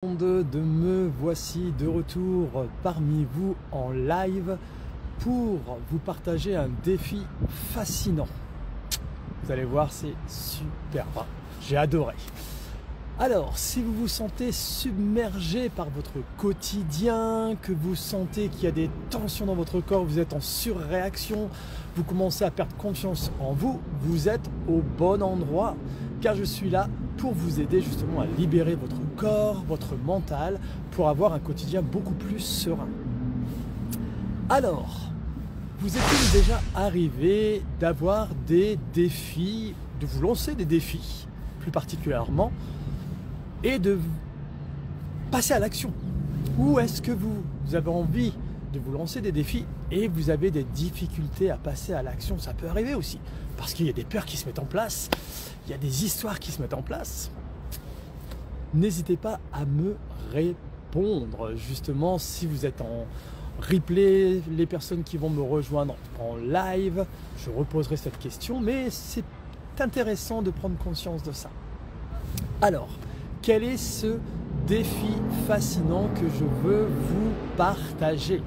Me voici de retour parmi vous en live pour vous partager un défi fascinant. Vous allez voir, c'est super, j'ai adoré. Alors, si vous vous sentez submergé par votre quotidien, que vous sentez qu'il y a des tensions dans votre corps, vous êtes en surréaction, vous commencez à perdre confiance en vous, vous êtes au bon endroit, car je suis là pour vous aider justement à libérer votre corps, votre mental, pour avoir un quotidien beaucoup plus serein. Alors, vous est-il déjà arrivé d'avoir des défis, de vous lancer des défis, plus particulièrement, et de passer à l'action? Ou est-ce que vous avez envie de vous lancer des défis et vous avez des difficultés à passer à l'action? Ça peut arriver aussi, parce qu'il y a des peurs qui se mettent en place, il y a des histoires qui se mettent en place. N'hésitez pas à me répondre, justement, si vous êtes en replay, les personnes qui vont me rejoindre en live, je reposerai cette question, mais c'est intéressant de prendre conscience de ça. Alors, quel est ce défi fascinant que je veux vous partager?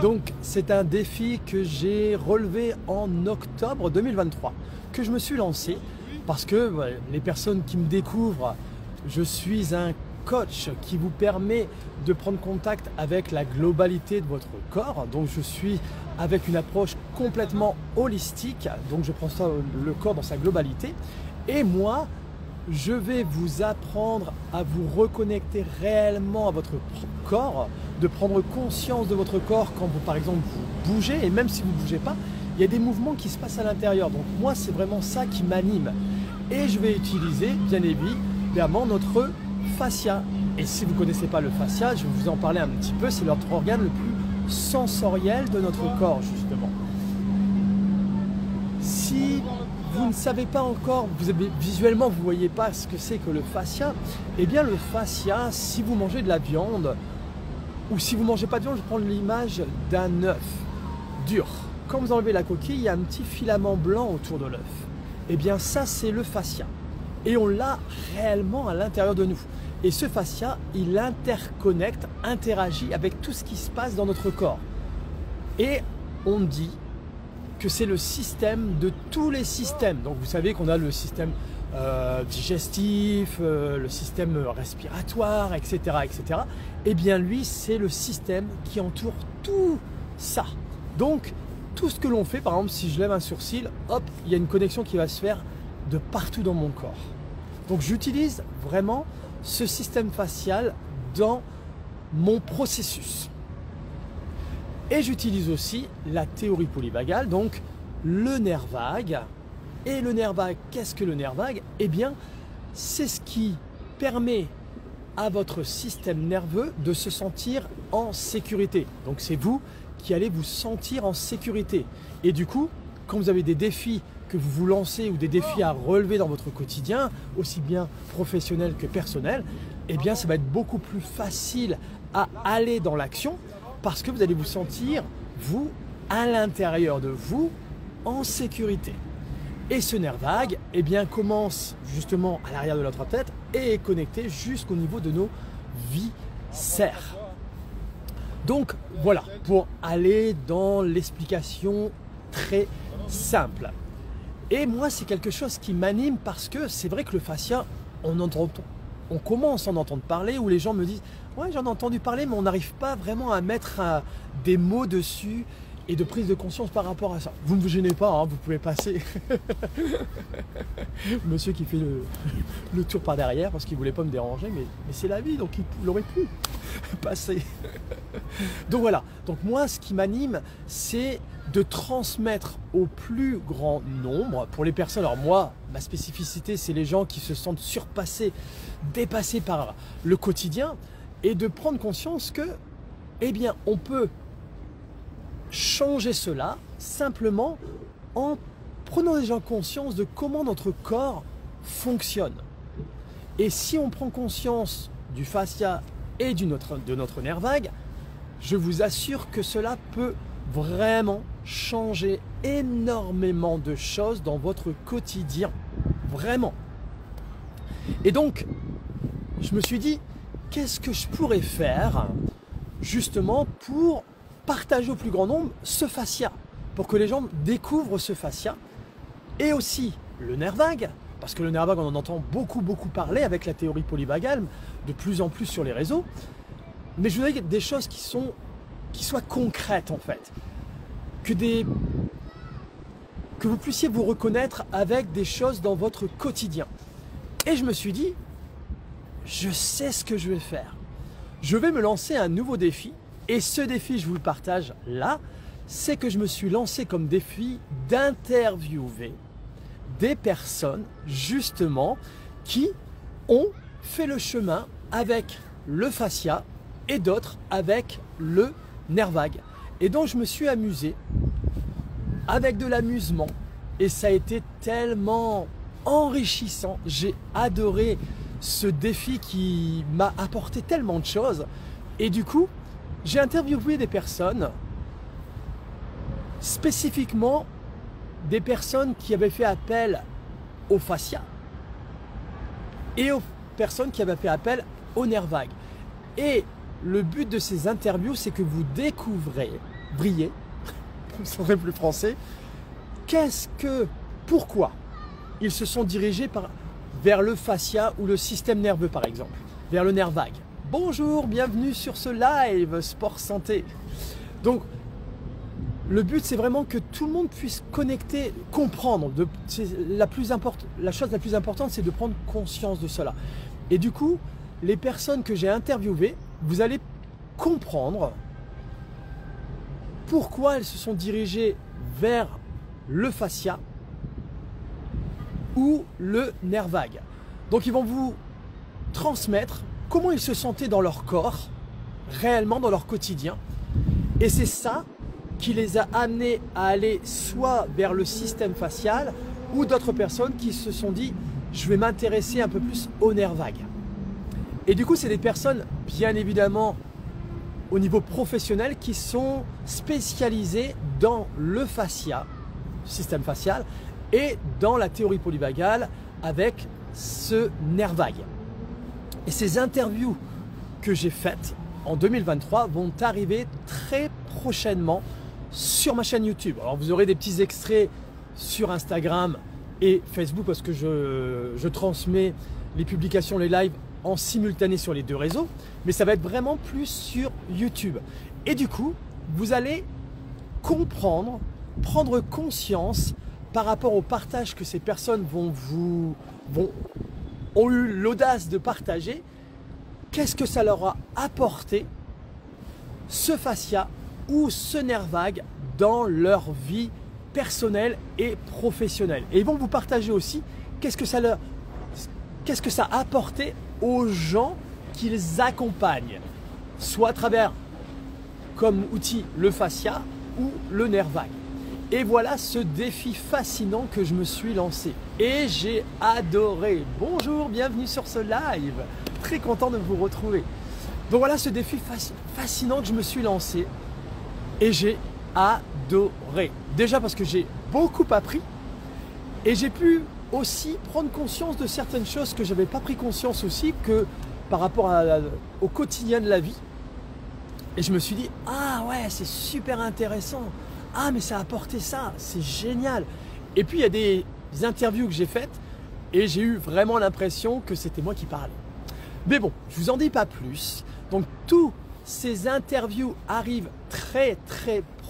Donc, c'est un défi que j'ai relevé en octobre 2023, que je me suis lancé parce que les personnes qui me découvrent, je suis un coach qui vous permet de prendre contact avec la globalité de votre corps. Donc, je suis avec une approche complètement holistique, donc je prends ça, le corps dans sa globalité. Et moi, je vais vous apprendre à vous reconnecter réellement à votre corps, de prendre conscience de votre corps quand vous, par exemple, vous bougez, et même si vous ne bougez pas, il y a des mouvements qui se passent à l'intérieur. Donc moi, c'est vraiment ça qui m'anime. Et je vais utiliser, bien évidemment, notre fascia. Et si vous ne connaissez pas le fascia, je vais vous en parler un petit peu, c'est notre organe le plus sensoriel de notre corps, justement. Si vous ne savez pas encore, visuellement vous ne voyez pas ce que c'est que le fascia, eh bien le fascia, si vous mangez de la viande, ou si vous ne mangez pas de viande, je prends l'image d'un œuf dur. Quand vous enlevez la coquille, il y a un petit filament blanc autour de l'œuf. Eh bien ça, c'est le fascia. Et on l'a réellement à l'intérieur de nous. Et ce fascia, il interconnecte, interagit avec tout ce qui se passe dans notre corps. Et on dit que c'est le système de tous les systèmes. Donc vous savez qu'on a le système digestif, le système respiratoire, etc., etc. Eh bien lui, c'est le système qui entoure tout ça. Donc tout ce que l'on fait, par exemple, si je lève un sourcil, hop, il y a une connexion qui va se faire de partout dans mon corps. Donc j'utilise vraiment ce système facial dans mon processus. Et j'utilise aussi la théorie polyvagale, donc le nerf vague. Et le nerf vague, qu'est-ce que le nerf vague? Eh bien, c'est ce qui permet à votre système nerveux de se sentir en sécurité. Donc c'est vous qui allez vous sentir en sécurité. Et du coup, quand vous avez des défis que vous vous lancez ou des défis à relever dans votre quotidien, aussi bien professionnel que personnel, eh bien ça va être beaucoup plus facile à aller dans l'action, parce que vous allez vous sentir, vous, à l'intérieur de vous, en sécurité. Et ce nerf vague, eh bien, commence justement à l'arrière de notre tête et est connecté jusqu'au niveau de nos viscères. Donc, voilà, pour aller dans l'explication très simple. Et moi, c'est quelque chose qui m'anime parce que c'est vrai que le fascia, on commence à en entendre parler, où les gens me disent « Ouais, j'en ai entendu parler, mais on n'arrive pas vraiment à mettre des mots dessus et de prise de conscience par rapport à ça. » Vous ne vous gênez pas, hein, vous pouvez passer. Monsieur qui fait le tour par derrière parce qu'il ne voulait pas me déranger, mais c'est la vie, donc il aurait pu passer. Donc voilà, donc moi, ce qui m'anime, c'est de transmettre au plus grand nombre, pour les personnes, alors moi, ma spécificité, c'est les gens qui se sentent surpassés, dépassés par le quotidien, et de prendre conscience que, eh bien, on peut changer cela simplement en prenant déjà conscience de comment notre corps fonctionne. Et si on prend conscience du fascia et de notre nerf vague, je vous assure que cela peut vraiment changer énormément de choses dans votre quotidien. Vraiment. Et donc, je me suis dit, qu'est-ce que je pourrais faire justement pour partager au plus grand nombre ce fascia, pour que les gens découvrent ce fascia, et aussi le nerf vague, parce que le nerf vague on en entend beaucoup parler avec la théorie polyvagale, de plus en plus sur les réseaux, mais je voudrais des choses qui soient concrètes en fait, que vous puissiez vous reconnaître avec des choses dans votre quotidien. Et je me suis dit, je sais ce que je vais faire. Je vais me lancer un nouveau défi, et ce défi, je vous le partage là, c'est que je me suis lancé comme défi d'interviewer des personnes justement qui ont fait le chemin avec le fascia et d'autres avec le nerf vague. Et donc je me suis amusé avec de l'amusement et ça a été tellement enrichissant. J'ai adoré ce défi qui m'a apporté tellement de choses. Et du coup, j'ai interviewé des personnes, spécifiquement des personnes qui avaient fait appel au fascia et aux personnes qui avaient fait appel au nerf vague. Et le but de ces interviews, c'est que vous découvrez, vous serez plus français, pourquoi ils se sont dirigés vers le fascia ou le système nerveux par exemple, vers le nerf vague. Bonjour, bienvenue sur ce live Sport Santé. Donc, le but c'est vraiment que tout le monde puisse connecter, comprendre. La chose la plus importante, c'est de prendre conscience de cela. Et du coup, les personnes que j'ai interviewées, vous allez comprendre pourquoi elles se sont dirigées vers le fascia ou le nerf vague. Donc ils vont vous transmettre comment ils se sentaient dans leur corps, réellement dans leur quotidien. Et c'est ça qui les a amenés à aller soit vers le système facial ou d'autres personnes qui se sont dit « je vais m'intéresser un peu plus au nerf vague ». Et du coup, c'est des personnes, bien évidemment, au niveau professionnel, qui sont spécialisées dans le fascia, système facial, et dans la théorie polyvagale avec ce nerf vague. Et ces interviews que j'ai faites en 2023 vont arriver très prochainement sur ma chaîne YouTube. Alors vous aurez des petits extraits sur Instagram et Facebook parce que je transmets les publications, les lives en simultané sur les deux réseaux, mais ça va être vraiment plus sur YouTube. Et du coup, vous allez comprendre, prendre conscience par rapport au partage que ces personnes ont eu l'audace de partager, qu'est-ce que ça leur a apporté, ce fascia ou ce nerf vague dans leur vie personnelle et professionnelle. Et ils vont vous partager aussi qu'est-ce que ça a apporté aux gens qu'ils accompagnent, soit à travers comme outil le fascia ou le nerf vague. Et voilà ce défi fascinant que je me suis lancé. Et j'ai adoré. Bonjour, bienvenue sur ce live. Très content de vous retrouver. Donc voilà ce défi fascinant que je me suis lancé. Et j'ai adoré. Déjà parce que j'ai beaucoup appris. Et j'ai pu aussi prendre conscience de certaines choses que je n'avais pas pris conscience aussi que par rapport au quotidien de la vie. Et je me suis dit, ah ouais, c'est super intéressant. Ah mais ça a apporté ça, c'est génial. Et puis il y a des interviews que j'ai faites et j'ai eu vraiment l'impression que c'était moi qui parlais. Mais bon, je vous en dis pas plus. Donc tous ces interviews arrivent très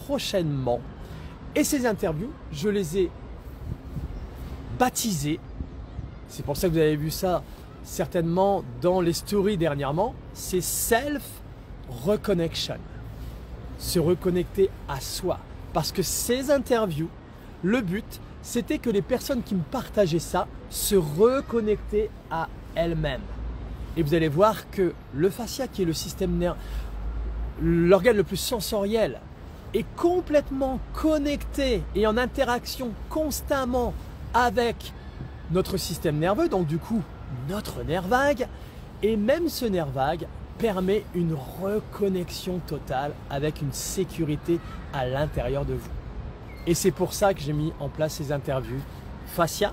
prochainement. Et ces interviews, je les ai baptisées. C'est pour ça que vous avez vu ça certainement dans les stories dernièrement. C'est Self Reconnection. Se reconnecter à soi. Parce que ces interviews, le but, c'était que les personnes qui me partageaient ça se reconnectaient à elles-mêmes. Et vous allez voir que le fascia, qui est le système nerveux, l'organe le plus sensoriel, est complètement connecté et en interaction constamment avec notre système nerveux, donc du coup notre nerf vague. Et même ce nerf vague permet une reconnexion totale avec une sécurité à l'intérieur de vous. Et c'est pour ça que j'ai mis en place ces interviews fascia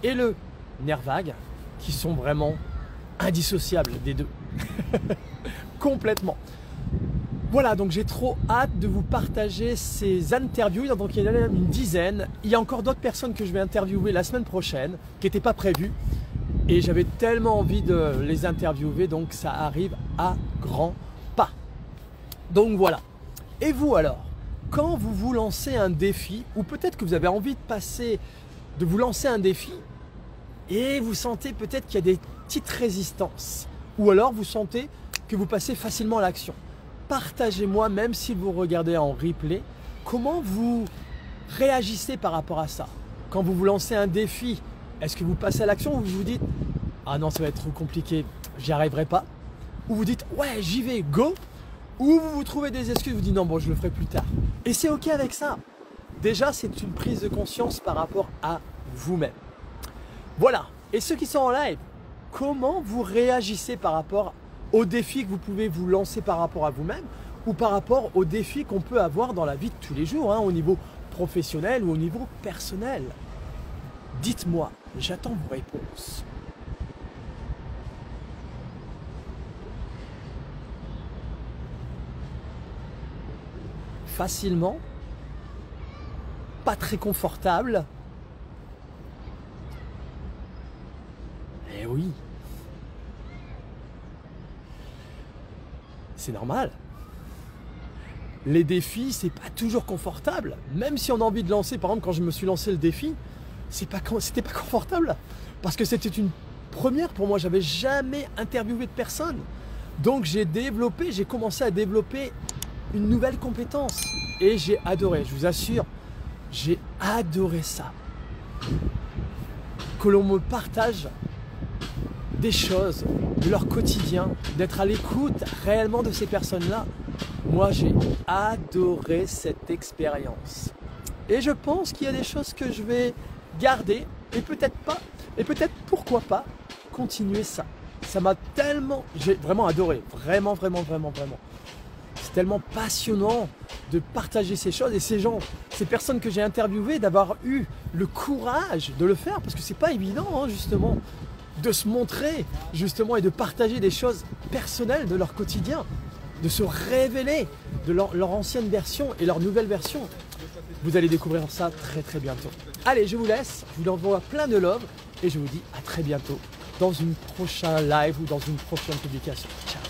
et le nerf vague qui sont vraiment indissociables des deux. Complètement. Voilà, donc j'ai trop hâte de vous partager ces interviews. Donc il y en a même une dizaine. Il y a encore d'autres personnes que je vais interviewer la semaine prochaine, qui n'étaient pas prévues. Et j'avais tellement envie de les interviewer, donc ça arrive à grands pas. Donc voilà. Et vous alors, quand vous vous lancez un défi, ou peut-être que vous avez envie de vous lancer un défi, et vous sentez peut-être qu'il y a des petites résistances, ou alors vous sentez que vous passez facilement à l'action. Partagez-moi, même si vous regardez en replay, comment vous réagissez par rapport à ça. Quand vous vous lancez un défi, est-ce que vous passez à l'action ou vous vous dites « Ah non, ça va être trop compliqué, j'y arriverai pas » ou vous dites « Ouais, j'y vais, go » ou vous vous trouvez des excuses, vous dites « Non, bon, je le ferai plus tard ». Et c'est ok avec ça. Déjà, c'est une prise de conscience par rapport à vous-même. Voilà. Et ceux qui sont en live, comment vous réagissez par rapport aux défis que vous pouvez vous lancer par rapport à vous-même ou par rapport aux défis qu'on peut avoir dans la vie de tous les jours, au niveau professionnel ou au niveau personnel. Dites-moi, j'attends vos réponses. Facilement, pas très confortable. Eh oui. C'est normal. Les défis, c'est pas toujours confortable. Même si on a envie de lancer, par exemple, quand je me suis lancé le défi, c'était pas confortable. Parce que c'était une première pour moi. J'avais jamais interviewé de personne. Donc j'ai commencé à développer une nouvelle compétence. Et j'ai adoré, je vous assure, j'ai adoré ça. Que l'on me partage des choses de leur quotidien, d'être à l'écoute réellement de ces personnes-là. Moi, j'ai adoré cette expérience. Et je pense qu'il y a des choses que je vais garder et peut-être pas, et peut-être pourquoi pas continuer ça. Ça m'a tellement, j'ai vraiment adoré, vraiment. C'est tellement passionnant de partager ces choses et ces personnes que j'ai interviewées, d'avoir eu le courage de le faire parce que c'est pas évident, justement, de se montrer justement et de partager des choses personnelles de leur quotidien, de se révéler de leur ancienne version et leur nouvelle version. Vous allez découvrir ça très bientôt. Allez, je vous laisse, je vous envoie plein de love et je vous dis à très bientôt dans une prochaine live ou dans une prochaine publication. Ciao.